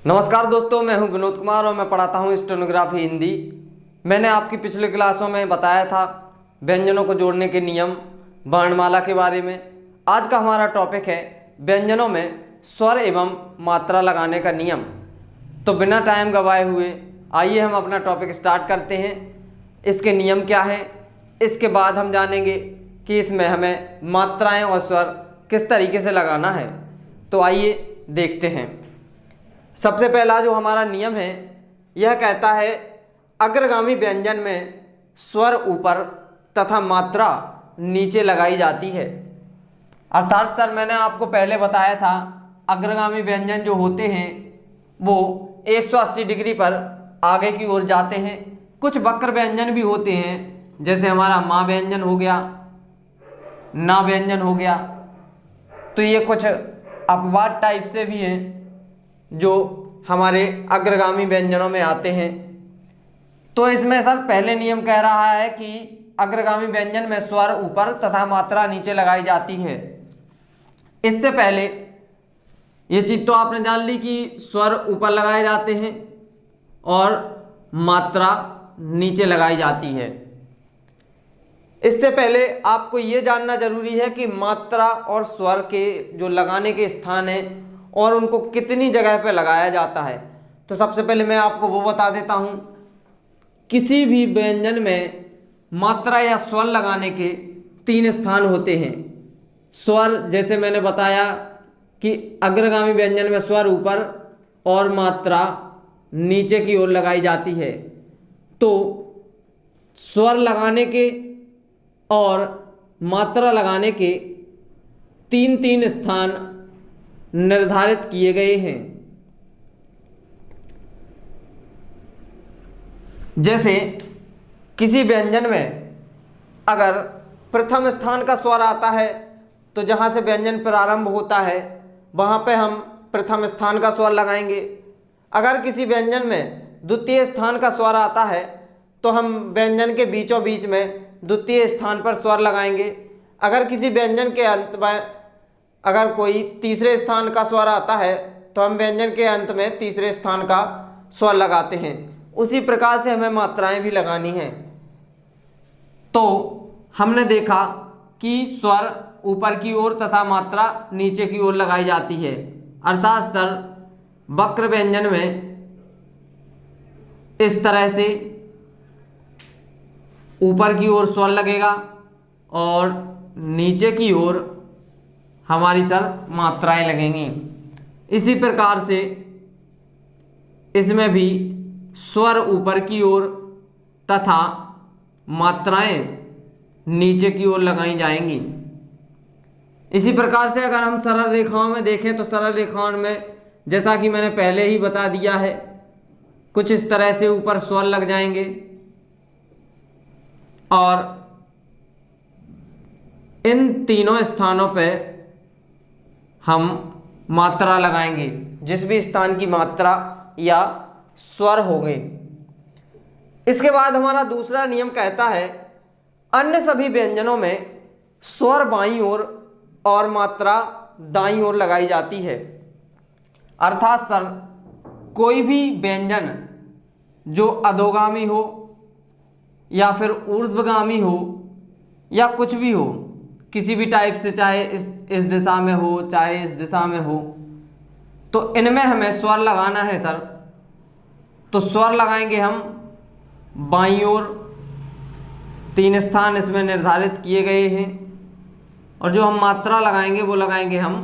नमस्कार दोस्तों, मैं हूं विनोद कुमार और मैं पढ़ाता हूं स्टेनोग्राफी हिंदी। मैंने आपकी पिछले क्लासों में बताया था व्यंजनों को जोड़ने के नियम, वर्णमाला के बारे में। आज का हमारा टॉपिक है व्यंजनों में स्वर एवं मात्रा लगाने का नियम। तो बिना टाइम गवाए हुए आइए हम अपना टॉपिक स्टार्ट करते हैं। इसके नियम क्या हैं, इसके बाद हम जानेंगे कि इसमें हमें मात्राएं और स्वर किस तरीके से लगाना है। तो आइए देखते हैं। सबसे पहला जो हमारा नियम है यह कहता है अग्रगामी व्यंजन में स्वर ऊपर तथा मात्रा नीचे लगाई जाती है। अर्थात सर मैंने आपको पहले बताया था अग्रगामी व्यंजन जो होते हैं वो 180 डिग्री पर आगे की ओर जाते हैं। कुछ वक्र व्यंजन भी होते हैं, जैसे हमारा माँ व्यंजन हो गया, ना व्यंजन हो गया। तो ये कुछ अपवाद टाइप से भी हैं जो हमारे अग्रगामी व्यंजनों में आते हैं। तो इसमें सर पहले नियम कह रहा है कि अग्रगामी व्यंजन में स्वर ऊपर तथा मात्रा नीचे लगाई जाती है। इससे पहले ये चीज तो आपने जान ली कि स्वर ऊपर लगाए जाते हैं और मात्रा नीचे लगाई जाती है। इससे पहले आपको ये जानना जरूरी है कि मात्रा और स्वर के जो लगाने के स्थान हैं और उनको कितनी जगह पे लगाया जाता है। तो सबसे पहले मैं आपको वो बता देता हूँ, किसी भी व्यंजन में मात्रा या स्वर लगाने के 3 स्थान होते हैं। स्वर जैसे मैंने बताया कि अग्रगामी व्यंजन में स्वर ऊपर और मात्रा नीचे की ओर लगाई जाती है। तो स्वर लगाने के और मात्रा लगाने के 3 स्थान निर्धारित किए गए हैं। जैसे किसी व्यंजन में अगर प्रथम स्थान का स्वर आता है तो जहाँ से व्यंजन प्रारंभ होता है वहाँ पे हम प्रथम स्थान का स्वर लगाएंगे। अगर किसी व्यंजन में द्वितीय स्थान का स्वर आता है तो हम व्यंजन के बीचों बीच में द्वितीय स्थान पर स्वर लगाएंगे। अगर किसी व्यंजन के अंत में अगर कोई तीसरे स्थान का स्वर आता है तो हम व्यंजन के अंत में तीसरे स्थान का स्वर लगाते हैं। उसी प्रकार से हमें मात्राएं भी लगानी हैं। तो हमने देखा कि स्वर ऊपर की ओर तथा मात्रा नीचे की ओर लगाई जाती है। अर्थात सर वक्र व्यंजन में इस तरह से ऊपर की ओर स्वर लगेगा और नीचे की ओर हमारी सर मात्राएं लगेंगी। इसी प्रकार से इसमें भी स्वर ऊपर की ओर तथा मात्राएं नीचे की ओर लगाई जाएंगी। इसी प्रकार से अगर हम सरल रेखाओं में देखें तो सरल रेखाओं में जैसा कि मैंने पहले ही बता दिया है, कुछ इस तरह से ऊपर स्वर लग जाएंगे और इन तीनों स्थानों पर हम मात्रा लगाएंगे, जिस भी स्थान की मात्रा या स्वर हो गए। इसके बाद हमारा दूसरा नियम कहता है अन्य सभी व्यंजनों में स्वर बाईं ओर और मात्रा दाईं ओर लगाई जाती है। अर्थात सर कोई भी व्यंजन जो अधोगामी हो या फिर ऊर्ध्वगामी हो या कुछ भी हो, किसी भी टाइप से, चाहे इस दिशा में हो चाहे इस दिशा में हो, तो इनमें हमें स्वर लगाना है सर। तो स्वर लगाएंगे हम बाईं ओर, 3 स्थान इसमें निर्धारित किए गए हैं, और जो हम मात्रा लगाएंगे वो लगाएंगे हम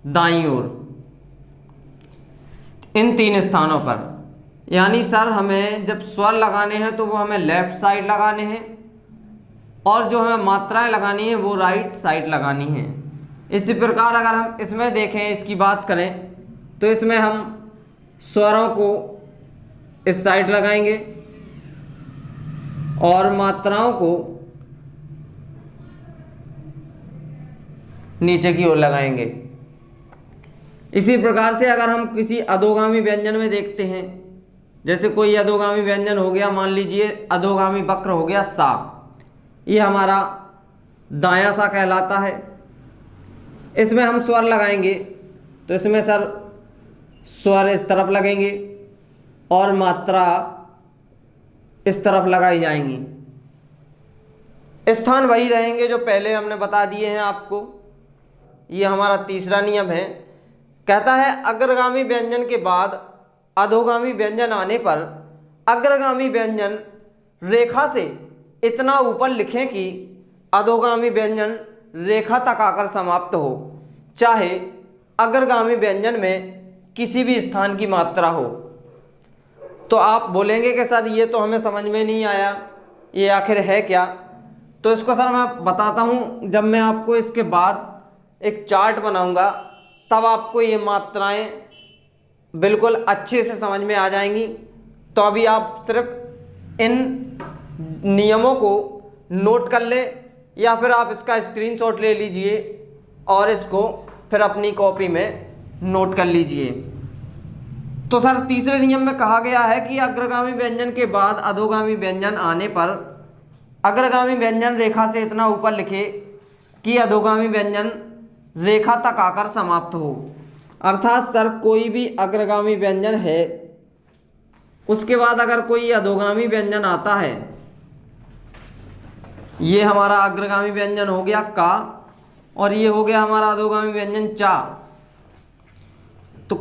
दाईं ओर, इन 3 स्थानों पर। यानी सर हमें जब स्वर लगाने हैं तो वो हमें लेफ्ट साइड लगाने हैं और जो हमें मात्राएं लगानी है वो राइट साइड लगानी है। इसी प्रकार अगर हम इसमें देखें, इसकी बात करें, तो इसमें हम स्वरों को इस साइड लगाएंगे और मात्राओं को नीचे की ओर लगाएंगे। इसी प्रकार से अगर हम किसी अधोगामी व्यंजन में देखते हैं, जैसे कोई अधोगामी व्यंजन हो गया, मान लीजिए अधोगामी वक्र हो गया सा, ये हमारा दायां सा कहलाता है। इसमें हम स्वर लगाएंगे तो इसमें सर स्वर इस तरफ लगेंगे और मात्रा इस तरफ लगाई जाएंगी। स्थान वही रहेंगे जो पहले हमने बता दिए हैं आपको। ये हमारा तीसरा नियम है। कहता है अग्रगामी व्यंजन के बाद अधोगामी व्यंजन आने पर अग्रगामी व्यंजन रेखा से इतना ऊपर लिखें कि अधोगामी व्यंजन रेखा तक आकर समाप्त हो, चाहे अग्रगामी व्यंजन में किसी भी स्थान की मात्रा हो। तो आप बोलेंगे कि सर ये तो हमें समझ में नहीं आया, ये आखिर है क्या? तो इसको सर मैं बताता हूँ। जब मैं आपको इसके बाद एक चार्ट बनाऊंगा तब आपको ये मात्राएं बिल्कुल अच्छे से समझ में आ जाएंगी। तो अभी आप सिर्फ इन नियमों को नोट कर ले या फिर आप इसका स्क्रीनशॉट ले लीजिए और इसको फिर अपनी कॉपी में नोट कर लीजिए। तो सर तीसरे नियम में कहा गया है कि अग्रगामी व्यंजन के बाद अधोगामी व्यंजन आने पर अग्रगामी व्यंजन रेखा से इतना ऊपर लिखे कि अधोगामी व्यंजन रेखा तक आकर समाप्त हो। अर्थात सर कोई भी अग्रगामी व्यंजन है उसके बाद अगर कोई अधोगामी व्यंजन आता है, ये हमारा अग्रगामी व्यंजन हो गया का और ये हो गया हमारा अधोगामी व्यंजन चा। तो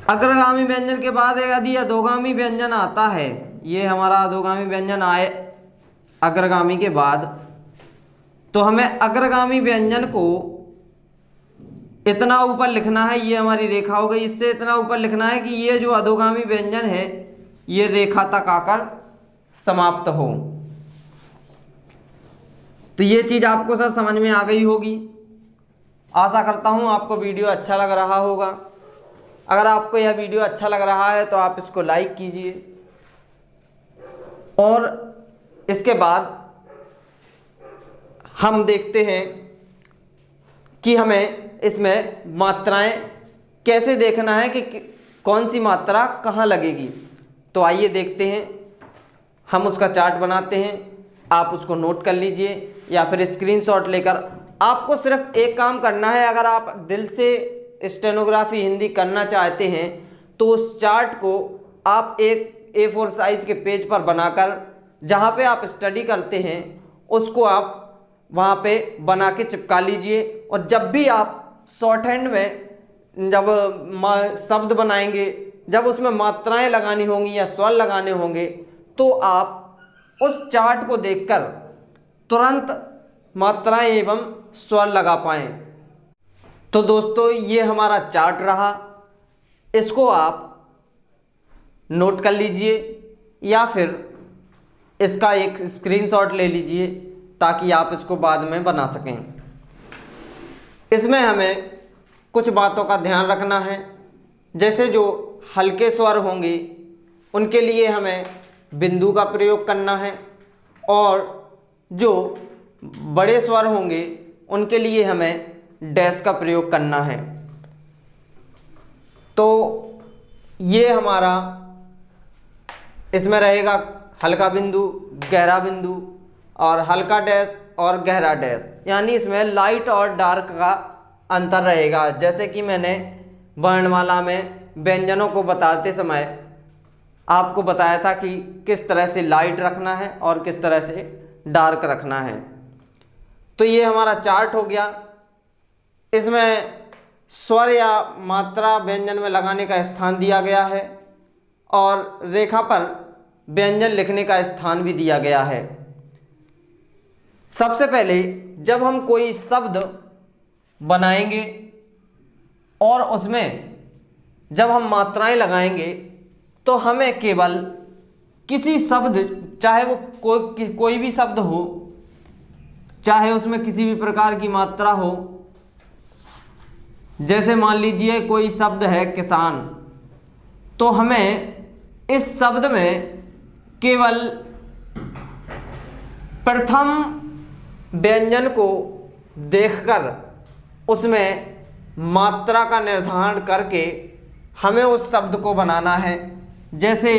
अग्रगामी व्यंजन के बाद यदि अधोगामी व्यंजन आता है, ये हमारा अधोगामी व्यंजन आए अग्रगामी के बाद, तो हमें अग्रगामी व्यंजन को इतना ऊपर लिखना है। ये हमारी रेखा हो गई, इससे इतना ऊपर लिखना है कि ये जो अधोगामी व्यंजन है ये रेखा तक आकर समाप्त हो। तो ये चीज आपको सर समझ में आ गई होगी। आशा करता हूं आपको वीडियो अच्छा लग रहा होगा। अगर आपको यह वीडियो अच्छा लग रहा है तो आप इसको लाइक कीजिए और इसके बाद हम देखते हैं कि हमें इसमें मात्राएं कैसे देखना है कि कौन सी मात्रा कहाँ लगेगी। तो आइए देखते हैं। हम उसका चार्ट बनाते हैं, आप उसको नोट कर लीजिए या फिर स्क्रीनशॉट लेकर। आपको सिर्फ एक काम करना है, अगर आप दिल से स्टेनोग्राफी हिंदी करना चाहते हैं तो उस चार्ट को आप एक A4 साइज के पेज पर बनाकर जहाँ पे आप स्टडी करते हैं उसको आप वहाँ पे बना के चिपका लीजिए। और जब भी आप शॉर्ट हैंड में जब शब्द बनाएंगे, जब उसमें मात्राएं लगानी होंगी या स्वर लगाने होंगे, तो आप उस चार्ट को देखकर तुरंत मात्राएं एवं स्वर लगा पाएं। तो दोस्तों ये हमारा चार्ट रहा, इसको आप नोट कर लीजिए या फिर इसका एक स्क्रीनशॉट ले लीजिए ताकि आप इसको बाद में बना सकें। इसमें हमें कुछ बातों का ध्यान रखना है। जैसे जो हल्के स्वर होंगे उनके लिए हमें बिंदु का प्रयोग करना है और जो बड़े स्वर होंगे उनके लिए हमें डैश का प्रयोग करना है। तो ये हमारा इसमें रहेगा हल्का बिंदु, गहरा बिंदु और हल्का डैश और गहरा डैश, यानी इसमें लाइट और डार्क का अंतर रहेगा। जैसे कि मैंने वर्णमाला में व्यंजनों को बताते समय आपको बताया था कि किस तरह से लाइट रखना है और किस तरह से डार्क रखना है। तो ये हमारा चार्ट हो गया। इसमें स्वर या मात्रा व्यंजन में लगाने का स्थान दिया गया है और रेखा पर व्यंजन लिखने का स्थान भी दिया गया है। सबसे पहले जब हम कोई शब्द बनाएंगे और उसमें जब हम मात्राएं लगाएंगे तो हमें केवल किसी शब्द, चाहे वो कोई भी शब्द हो, चाहे उसमें किसी भी प्रकार की मात्रा हो। जैसे मान लीजिए कोई शब्द है किसान, तो हमें इस शब्द में केवल प्रथम व्यंजन को देखकर उसमें मात्रा का निर्धारण करके हमें उस शब्द को बनाना है। जैसे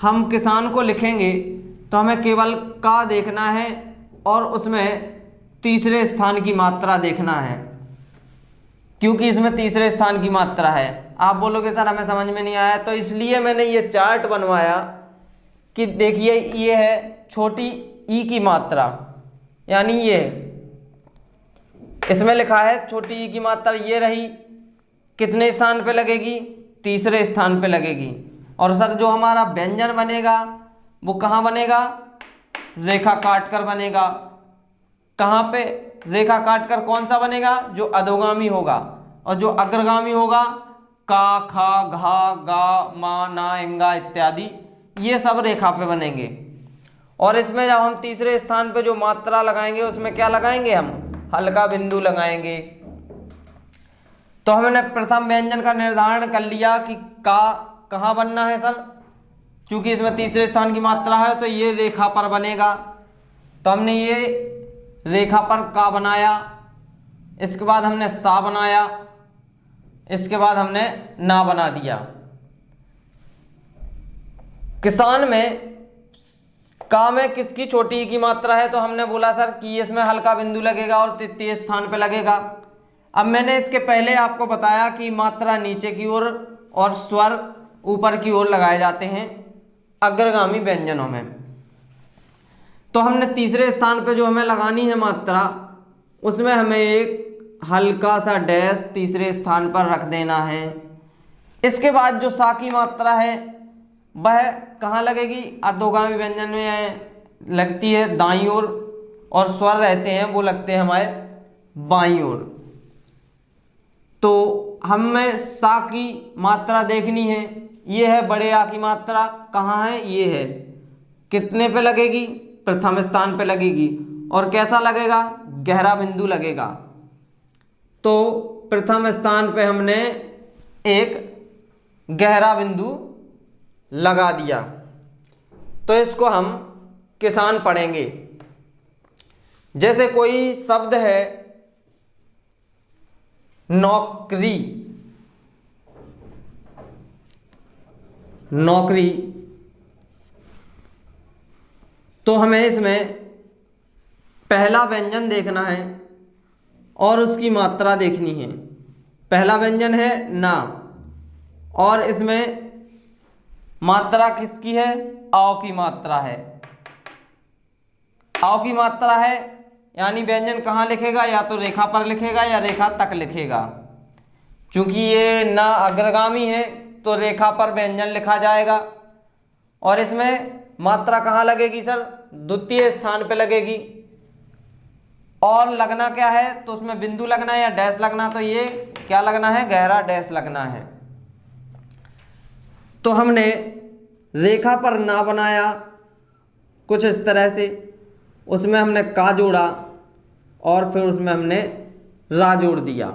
हम किसान को लिखेंगे तो हमें केवल का देखना है और उसमें तीसरे स्थान की मात्रा देखना है, क्योंकि इसमें तीसरे स्थान की मात्रा है। आप बोलोगे सर हमें समझ में नहीं आया, तो इसलिए मैंने ये चार्ट बनवाया कि देखिए ये है छोटी ई की मात्रा, यानी ये इसमें लिखा है छोटी ई की मात्रा ये रही, कितने स्थान पे लगेगी, तीसरे स्थान पे लगेगी। और सर जो हमारा व्यंजन बनेगा वो कहाँ बनेगा, रेखा काटकर बनेगा। कहाँ पे रेखा काटकर, कौन सा बनेगा, जो अधोगामी होगा, और जो अग्रगामी होगा का, खा, घा, गा, मा, ना, इंगा इत्यादि, ये सब रेखा पे बनेंगे। और इसमें जब हम तीसरे स्थान पे जो मात्रा लगाएंगे उसमें क्या लगाएंगे, हम हल्का बिंदु लगाएंगे। तो हमने प्रथम व्यंजन का निर्धारण कर लिया कि का कहाँ बनना है सर, चूंकि इसमें तीसरे स्थान की मात्रा है तो ये रेखा पर बनेगा, तो हमने ये रेखा पर का बनाया। इसके बाद हमने सा बनाया, इसके बाद हमने ना बना दिया। किसान में का में किसकी छोटी ई की मात्रा है, तो हमने बोला सर कि इसमें हल्का बिंदु लगेगा और तृतीय स्थान पे लगेगा। अब मैंने इसके पहले आपको बताया कि मात्रा नीचे की ओर और स्वर ऊपर की ओर लगाए जाते हैं अग्रगामी व्यंजनों में। तो हमने तीसरे स्थान पे जो हमें लगानी है मात्रा, उसमें हमें एक हल्का सा डैश तीसरे स्थान पर रख देना है। इसके बाद जो सा की मात्रा है वह कहाँ लगेगी, अधोगामी व्यंजन में लगती है दाईं ओर, और स्वर रहते हैं वो लगते हैं हमारे बाईं ओर। तो हमें सा की मात्रा देखनी है, ये है बड़े आ की मात्रा, कहाँ है, ये है, कितने पे लगेगी, प्रथम स्थान पे लगेगी। और कैसा लगेगा, गहरा बिंदु लगेगा। तो प्रथम स्थान पे हमने एक गहरा बिंदु लगा दिया। तो इसको हम किसान पढ़ेंगे। जैसे कोई शब्द है नौकरी, नौकरी, तो हमें इसमें पहला व्यंजन देखना है और उसकी मात्रा देखनी है। पहला व्यंजन है ना, और इसमें मात्रा किसकी है, आओ की मात्रा है। आओ की मात्रा है यानी व्यंजन कहाँ लिखेगा, या तो रेखा पर लिखेगा या रेखा तक लिखेगा। चूंकि ये ना अग्रगामी है तो रेखा पर व्यंजन लिखा जाएगा। और इसमें मात्रा कहाँ लगेगी सर, द्वितीय स्थान पे लगेगी। और लगना क्या है, तो उसमें बिंदु लगना है या डैश लगना, तो ये क्या लगना है, गहरा डैश लगना है। तो हमने रेखा पर ना बनाया कुछ इस तरह से, उसमें हमने का जोड़ा और फिर उसमें हमने रा जोड़ दिया।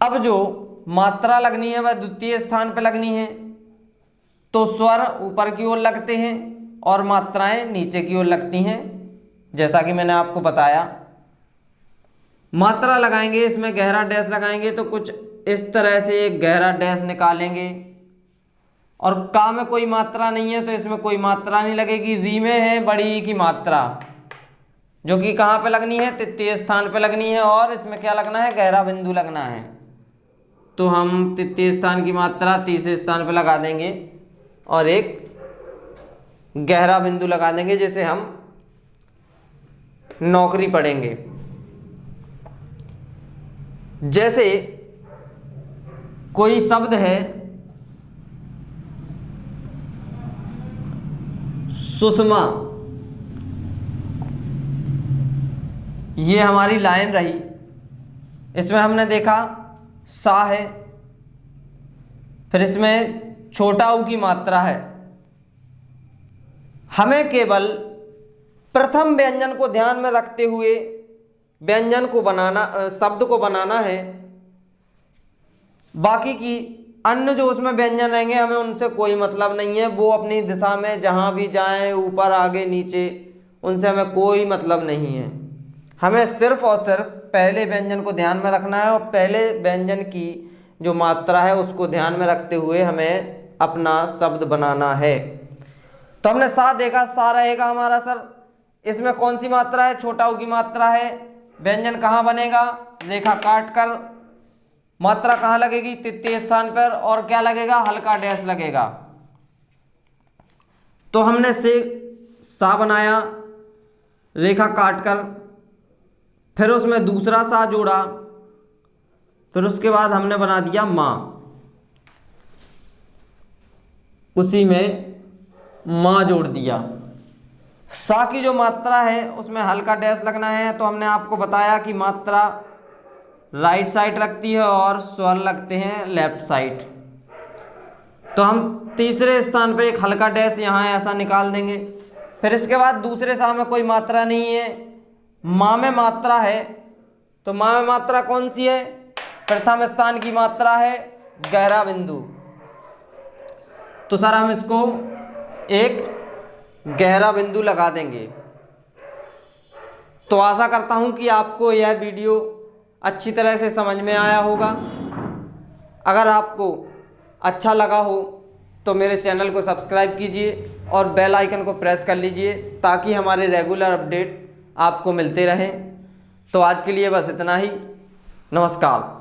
अब जो मात्रा लगनी है वह द्वितीय स्थान पर लगनी है, तो स्वर ऊपर की ओर लगते हैं और मात्राएं नीचे की ओर लगती हैं, जैसा कि मैंने आपको बताया। मात्रा लगाएंगे, इसमें गहरा डैश लगाएंगे, तो कुछ इस तरह से एक गहरा डैश निकालेंगे। और का में कोई मात्रा नहीं है तो इसमें कोई मात्रा नहीं लगेगी। री में है बड़ी ई की मात्रा, जो कि कहाँ पे लगनी है, तृतीय स्थान पे लगनी है, और इसमें क्या लगना है, गहरा बिंदु लगना है। तो हम तृतीय स्थान की मात्रा तीसरे स्थान पे लगा देंगे और एक गहरा बिंदु लगा देंगे, जैसे हम नौकरी पढ़ेंगे। जैसे कोई शब्द है सुषमा, ये हमारी लाइन रही। इसमें हमने देखा सा है, फिर इसमें छोटा ऊ की मात्रा है। हमें केवल प्रथम व्यंजन को ध्यान में रखते हुए व्यंजन को बनाना, शब्द को बनाना है। बाकी की अन्य जो उसमें व्यंजन रहेंगे हमें उनसे कोई मतलब नहीं है, वो अपनी दिशा में जहाँ भी जाएं, ऊपर आगे नीचे, उनसे हमें कोई मतलब नहीं है। हमें सिर्फ और सिर्फ पहले व्यंजन को ध्यान में रखना है, और पहले व्यंजन की जो मात्रा है उसको ध्यान में रखते हुए हमें अपना शब्द बनाना है। तो हमने सा देखा, सा रहेगा हमारा सर, इसमें कौन सी मात्रा है, छोटा ऊ की मात्रा है। व्यंजन कहाँ बनेगा, रेखा काट कर मात्रा कहाँ लगेगी? तृतीय स्थान पर। और क्या लगेगा? हल्का डैश लगेगा। तो हमने से सा बनाया रेखा काटकर, फिर उसमें दूसरा सा जोड़ा, फिर उसके बाद हमने बना दिया माँ, उसी में माँ जोड़ दिया। सा की जो मात्रा है उसमें हल्का डैश लगना है। तो हमने आपको बताया कि मात्रा राइट साइड लगती है और स्वर लगते हैं लेफ्ट साइड। तो हम तीसरे स्थान पे एक हल्का डैश यहाँ ऐसा निकाल देंगे। फिर इसके बाद दूसरे सा में कोई मात्रा नहीं है, माँ में मात्रा है। तो माँ में मात्रा कौन सी है? प्रथम स्थान की मात्रा है गहरा बिंदु। तो सर हम इसको एक गहरा बिंदु लगा देंगे। तो आशा करता हूं कि आपको यह वीडियो अच्छी तरह से समझ में आया होगा। अगर आपको अच्छा लगा हो तो मेरे चैनल को सब्सक्राइब कीजिए और बेल आइकन को प्रेस कर लीजिए ताकि हमारे रेगुलर अपडेट आपको मिलते रहें। तो आज के लिए बस इतना ही। नमस्कार।